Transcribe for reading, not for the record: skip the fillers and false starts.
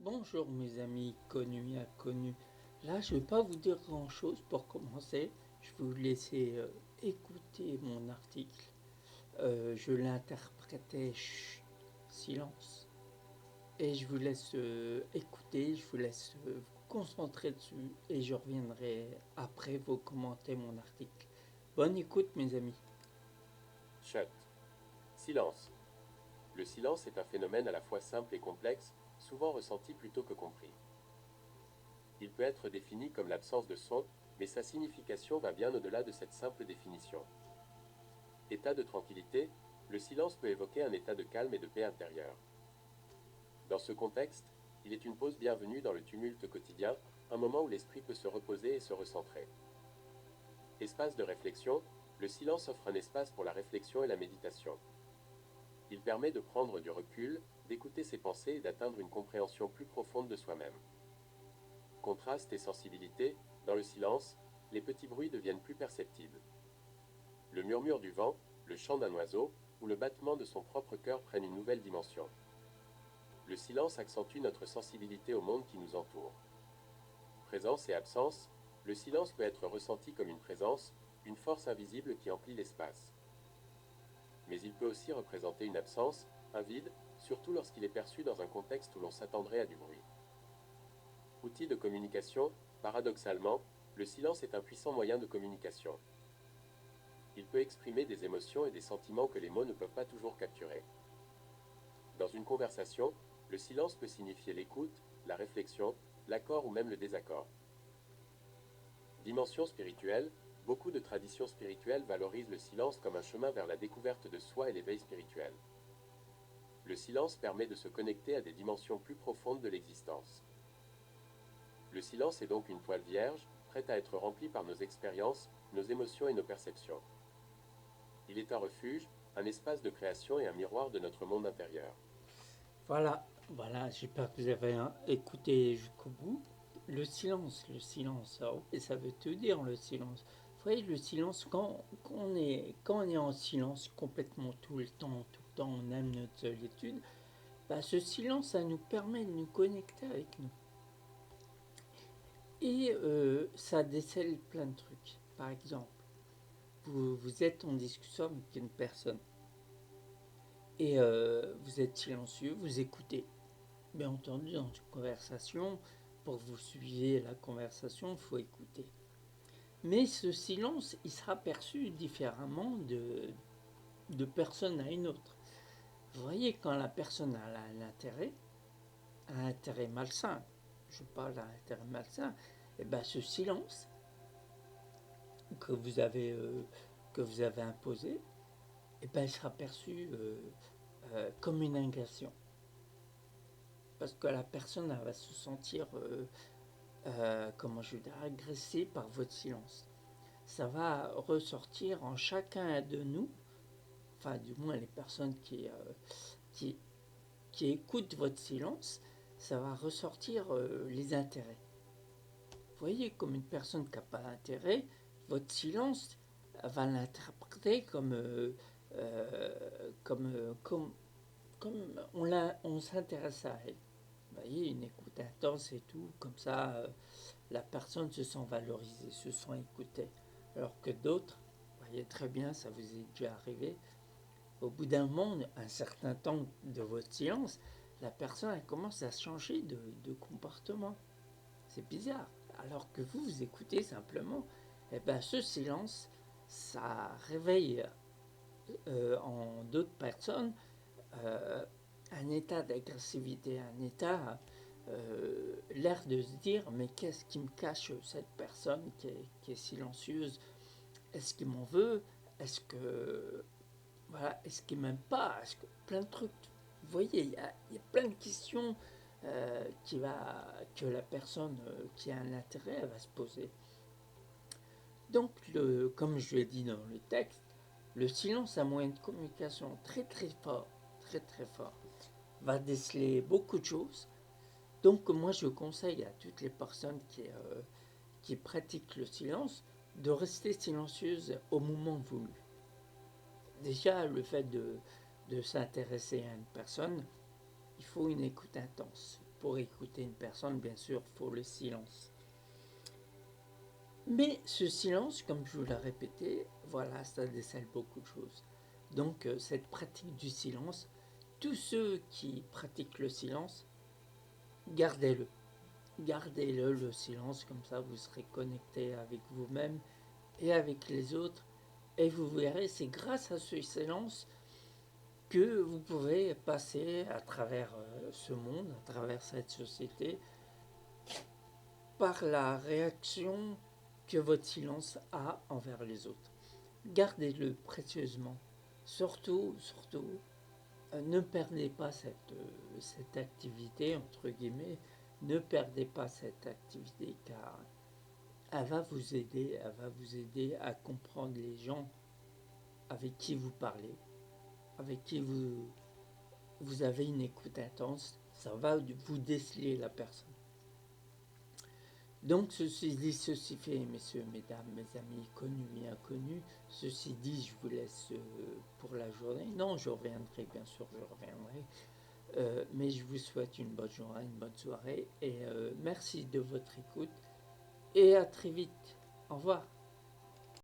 Bonjour mes amis connus et inconnus. Là, je ne vais pas vous dire grand-chose pour commencer. Je vais vous laisser écouter mon article. Je l'interprétais silence. Et je vous laisse écouter, je vous laisse vous concentrer dessus et je reviendrai après vous commenter mon article. Bonne écoute mes amis. Chut. Silence. Le silence est un phénomène à la fois simple et complexe, souvent ressenti plutôt que compris. Il peut être défini comme l'absence de son, mais sa signification va bien au-delà de cette simple définition. État de tranquillité, le silence peut évoquer un état de calme et de paix intérieure. Dans ce contexte, il est une pause bienvenue dans le tumulte quotidien, un moment où l'esprit peut se reposer et se recentrer. Espace de réflexion, le silence offre un espace pour la réflexion et la méditation. Il permet de prendre du recul, d'écouter ses pensées et d'atteindre une compréhension plus profonde de soi-même. Contraste et sensibilité, dans le silence, les petits bruits deviennent plus perceptibles. Le murmure du vent, le chant d'un oiseau ou le battement de son propre cœur prennent une nouvelle dimension. Le silence accentue notre sensibilité au monde qui nous entoure. Présence et absence, le silence peut être ressenti comme une présence, une force invisible qui emplit l'espace. Mais il peut aussi représenter une absence, un vide, surtout lorsqu'il est perçu dans un contexte où l'on s'attendrait à du bruit. Outil de communication, paradoxalement, le silence est un puissant moyen de communication. Il peut exprimer des émotions et des sentiments que les mots ne peuvent pas toujours capturer. Dans une conversation, le silence peut signifier l'écoute, la réflexion, l'accord ou même le désaccord. Dimension spirituelle, beaucoup de traditions spirituelles valorisent le silence comme un chemin vers la découverte de soi et l'éveil spirituel. Le silence permet de se connecter à des dimensions plus profondes de l'existence. Le silence est donc une toile vierge, prête à être remplie par nos expériences, nos émotions et nos perceptions. Il est un refuge, un espace de création et un miroir de notre monde intérieur. Voilà, j'espère que vous avez écouté jusqu'au bout. Le silence, ça veut tout dire le silence. Vous voyez, le silence, quand on est en silence complètement tout le temps, on aime notre solitude, bah, ce silence, ça nous permet de nous connecter avec nous. Et ça décèle plein de trucs. Par exemple, vous êtes en discussion avec une personne et vous êtes silencieux, vous écoutez. Bien entendu, dans une conversation, pour que vous suiviez la conversation, il faut écouter. Mais ce silence, il sera perçu différemment de personne à une autre. Vous voyez, quand la personne a un intérêt malsain, je parle d'un intérêt malsain, et bien ce silence que que vous avez imposé, et ben il sera perçu comme une agression. Parce que la personne elle va se sentir comment je veux dire, agressé par votre silence. Ça va ressortir en chacun de nous, enfin du moins les personnes qui, qui écoutent votre silence, ça va ressortir les intérêts. Vous voyez, comme une personne qui n'a pas d'intérêt, votre silence va l'interpréter comme on s'intéresse à elle. Vous voyez, une écoute intense et tout, comme ça, la personne se sent valorisée, se sent écoutée. Alors que d'autres, vous voyez très bien, ça vous est déjà arrivé, au bout d'un moment, un certain temps de votre silence, la personne elle commence à changer de comportement. C'est bizarre. Alors que vous écoutez simplement, et ben ce silence, ça réveille en d'autres personnes euh, un état d'agressivité, un état, l'air de se dire mais qu'est-ce qui me cache cette personne qui est silencieuse. Est-ce qu'il m'en veut? Est-ce que voilà, est-ce qu'il m'aime pas? Est-ce que plein de trucs. Vous voyez, il y a plein de questions que la personne qui a un intérêt elle va se poser. Donc, comme je l'ai dit dans le texte, le silence, un moyen de communication très très fort, va déceler beaucoup de choses. Donc moi je conseille à toutes les personnes qui pratiquent le silence de rester silencieuses au moment voulu. Déjà le fait de s'intéresser à une personne, il faut une écoute intense pour écouter une personne, bien sûr, il faut le silence. Mais ce silence, comme je vous l'ai répété, voilà, ça décèle beaucoup de choses. Donc cette pratique du silence, tous ceux qui pratiquent le silence, gardez-le. Gardez-le, le silence, comme ça vous serez connecté avec vous-même et avec les autres. Et vous verrez, c'est grâce à ce silence que vous pouvez passer à travers ce monde, à travers cette société, par la réaction que votre silence a envers les autres. Gardez-le précieusement. Surtout, ne perdez pas cette activité, entre guillemets, ne perdez pas cette activité car elle va vous aider à comprendre les gens avec qui vous parlez, avec qui vous avez une écoute intense, ça va vous déceler la personne. Donc ceci dit, ceci fait, messieurs, mesdames, mes amis, connus et inconnus, ceci dit, je vous laisse pour la journée. Non, je reviendrai, bien sûr, je reviendrai. Mais je vous souhaite une bonne journée, une bonne soirée, et merci de votre écoute, et à très vite. Au revoir.